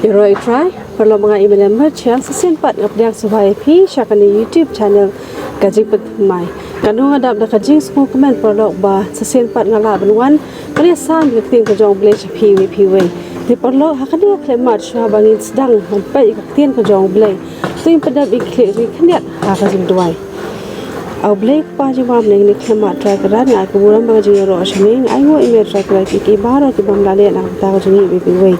Roy try perlu mga email merchant sa sinpat ngapdiak subay pi siya kani YouTube channel kajing petmai kanu ngadap da kajing semua komen perlu ba sa sinpat ngala benwan kali san ngaktin ka jong ble pi we di perlu hakani klemat sha bangin sedang sampai ngaktin ka jong ble tuin pedap ikle ri khniat ha kajing duai au ble pa ji wam ning ni klemat try karan ngai ko buram ba jing ro shning ai ngo email try krai ki baro ki bam lale na ta ka jing we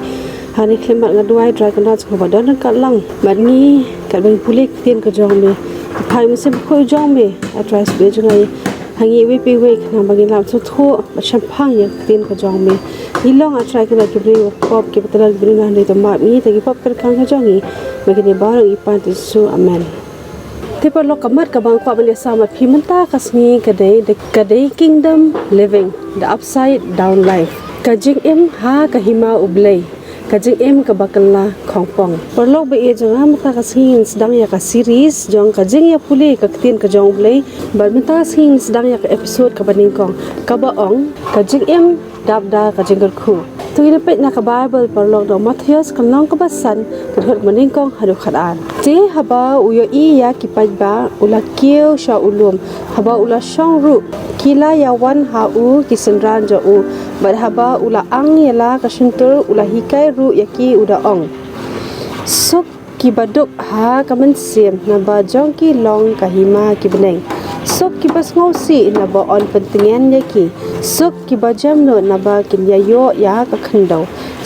hari klemat ngaduai dragon dance ko badon ka lang badni ka bang pulik tien ka jong me phai mu se ko jong me atras be jungai hangi we pe we na bagi lam so tho ba champang ye tien ka jong me ilong atrai ka ki bri pop ki patala bri na ni to ma mi ta ki pop ka khang ka jong ni magini baro i pan ti su amen te par lo kamat ka bang ko ban sa ma phi mun ta kasni ka dei kingdom living the upside down life ka jing em ha ka hima ublei kajing em ka bakala khongpong perlok be e janga mata ka sing sedang ya ka series jong kajing ya puli ka tin ka jong blei bar mata sing sedang ya ka episode ka baning kong ka ba ong kajing em dabda kajing khu tu ina pet na ka bible perlok do Matthews kan long ka basan ka hot baning kong hadu khadan te haba uyo i ya ki ba ula kieu sha ulum haba ula shong ru kila ya wan ha u ki sendran jo u bar haba ula ang yala ka shintur ula hikai ru yaki uda ong suk ki baduk ha kamen sim na ba jong ki long ka hima ki beneng suk ki bas ngosi na ba on pentingan yaki suk ki ba jam no na ba kin ya yo ya ka khandau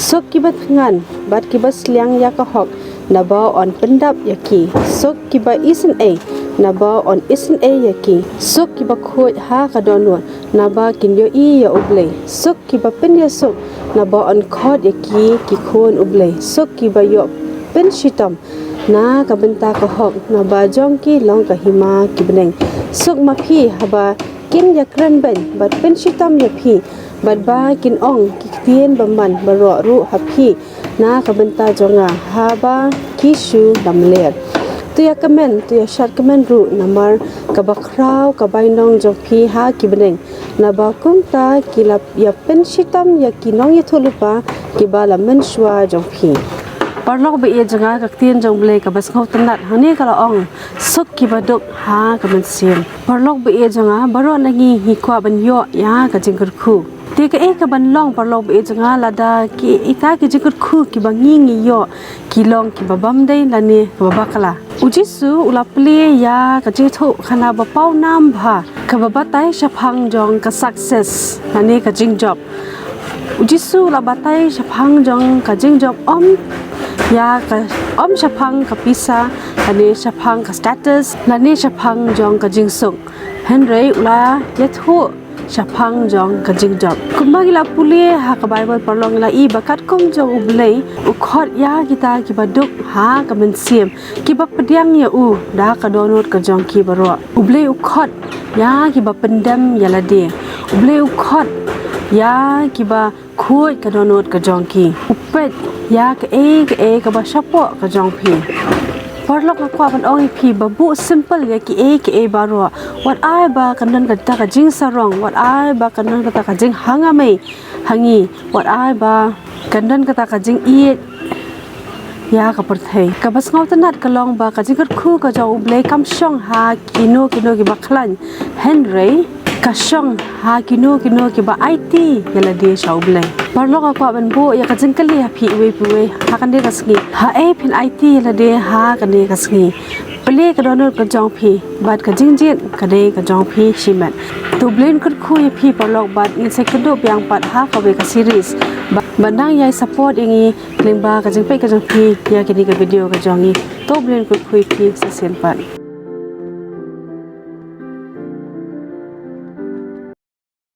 suk ki ba thngan bat ki bas liang ya ka hok na ba on pendap yaki suk ki ba isen a na ba on isen a yaki suk ki ba khoi ha ka donwa na ba kin yo i ya ublei suk ki ba pen ya suk na ba on khot yaki ki khon ublei suk ki ba yo pen shitam na ka benta ka hok na ba jong ki long ka hima ki beneng suk ma phi haba kin ya kran ben bat pen shitam ya phi bat ba kin ong ki tien ba man ba ro ru ha phi na ka benta jonga haba kishu damler tu ya kamen tu ya shat kamen ru namar ka ba kraw ka bainong jong phi ha ki beneng na ba kumta kilap ya pen shitam ya kinong ya thulupa ki bala men shwa jong phi parlok be ye janga ka tien jong ble ka bas ngau tanat hani kala ong suk ki baduk ha ka men sim parlok be ye janga baro langi hi kwa ban yo ya ka jingkur khu te ka e ka ban long parlok be ye janga lada ki ika ki jingkur khu ki bangi ngi yo ki long ki babam dei lani ka babakala ujisu ulapli ya ka jithu khana ba pau nam bha ka babatai shaphang jong ka success lani ka jing job ujisu labatai shaphang jong ka jing job ya ka shaphang ka pisa lani shaphang ka status lani shaphang jong ka jing sung henry ula yethu shaphang jong ka jing job kumba gila puli ha ka bible parlong la i bakat kom jong ublei ukhot ya kita ki baduk ha ka mensim ki ba pediang ya u da ka donut ka jong ki baro ublei ukhot ya ki ba pendam ya lade ublei ukhot ya ki ba khoi ka donut ka jong ki upet ya ka e ka ba shapo ka jong phi parlok ka kwa ban ong phi babu simple ya ki e baro what I ba kanan ka ta ka jing sarong what I ba kanan ka ta ka jing hangame hangi what I ba kanan ka ta ka jing i ya ka perthai ka bas ngau tanat ka long ba ka jing khu ka jaw ublei kam shong ha kino ki ba khlan henry ka shong ha kino ki ba IT yala de shaw ublei parlok ka ban bo ya ka jing kali ha phi we ha kan de ka sngi ha e phin IT yala de ha kan de ka sngi ple ka donor ka jong phi bat ka jing jin ka de ka jong phi shiman tu blin kut khu ya phi parlok bat in se ka do byang pat ha ka we ka series bandang yai support ingi klingba ka jing pe ka jong phi ya ki ka video ka jongi to blin kut khu phi se sen pat